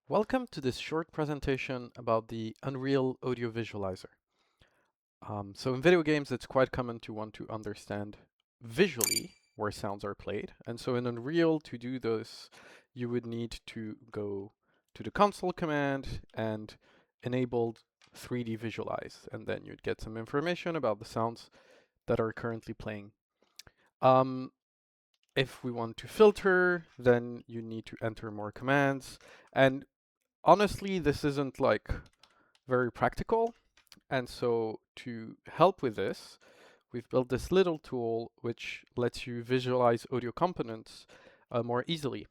Welcome to this short presentation about the Unreal Audio Visualizer. So in video games, it's quite common to want to understand visually where sounds are played. And so in Unreal, to do this, you would need to go to the console command and enable 3D visualize. And then you'd get some information about the sounds that are currently playing. If we want to filter, then you need to enter more commands. And honestly, this isn't like very practical. And so to help with this, we've built this little tool which lets you visualize audio components more easily.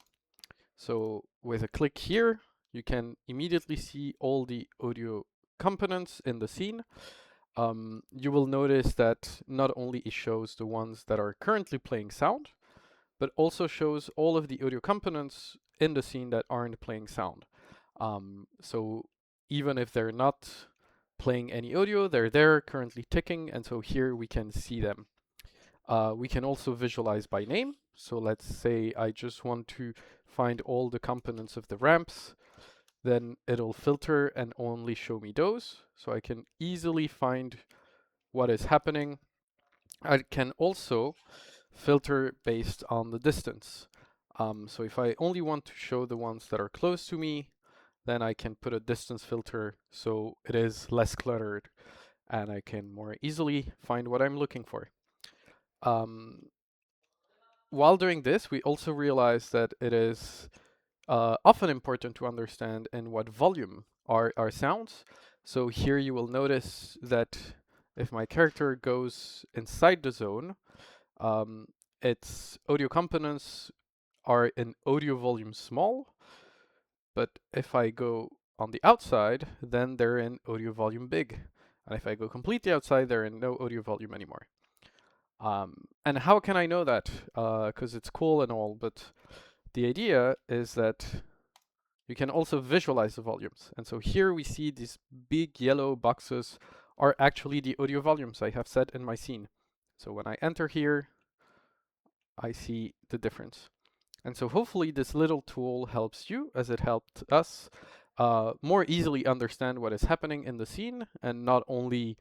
So with a click here, you can immediately see all the audio components in the scene. You will notice that not only it shows the ones that are currently playing sound, but also shows all of the audio components in the scene that aren't playing sound. So even if they're not playing any audio, they're there currently ticking, and so here we can see them. We can also visualize by name. So let's say I just want to find all the components of the ramps, then it'll filter and only show me those. So I can easily find what is happening. I can also filter based on the distance. So if I only want to show the ones that are close to me, then I can put a distance filter so it is less cluttered and I can more easily find what I'm looking for. While doing this, we also realize that it is often important to understand in what volume are our sounds. So here you will notice that if my character goes inside the zone, its audio components are in audio volume small, but if I go on the outside, then they're in audio volume big. And if I go completely outside, they're in no audio volume anymore. And how can I know that? Because it's cool and all, but the idea is that you can also visualize the volumes. And so here we see these big yellow boxes are actually the audio volumes I have set in my scene. So when I enter here, I see the difference. And so hopefully this little tool helps you as it helped us more easily understand what is happening in the scene, and not only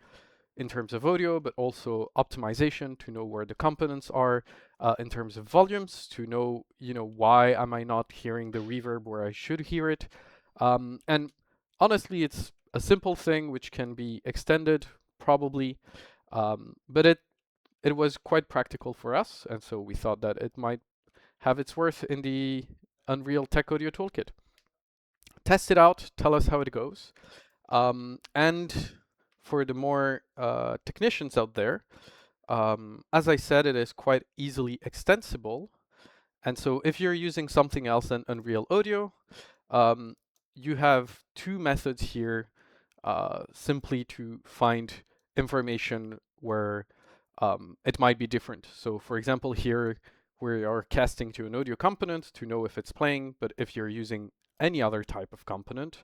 in terms of audio, but also optimization to know where the components are, in terms of volumes to know, why am I not hearing the reverb where I should hear it. And honestly, it's a simple thing which can be extended probably, but it was quite practical for us, and so we thought that it might have its worth in the Unreal Tech Audio Toolkit. Test it out, tell us how it goes. And for the more technicians out there, as I said, it is quite easily extensible. And so if you're using something else than Unreal Audio, you have two methods here simply to find information where it might be different. So for example, here we are casting to an audio component to know if it's playing, but if you're using any other type of component,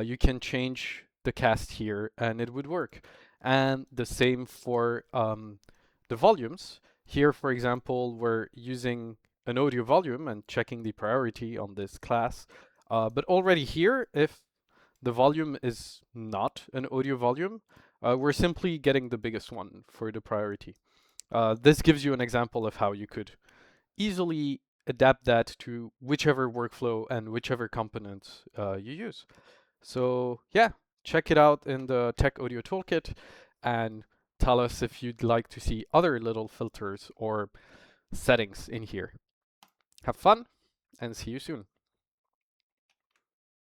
you can change the cast here and it would work. And the same for the volumes. Here, for example, we're using an audio volume and checking the priority on this class. But already here, if the volume is not an audio volume, we're simply getting the biggest one for the priority. This gives you an example of how you could easily adapt that to whichever workflow and whichever component you use. So yeah, check it out in the Tech Audio Toolkit and tell us if you'd like to see other little filters or settings in here. Have fun and see you soon.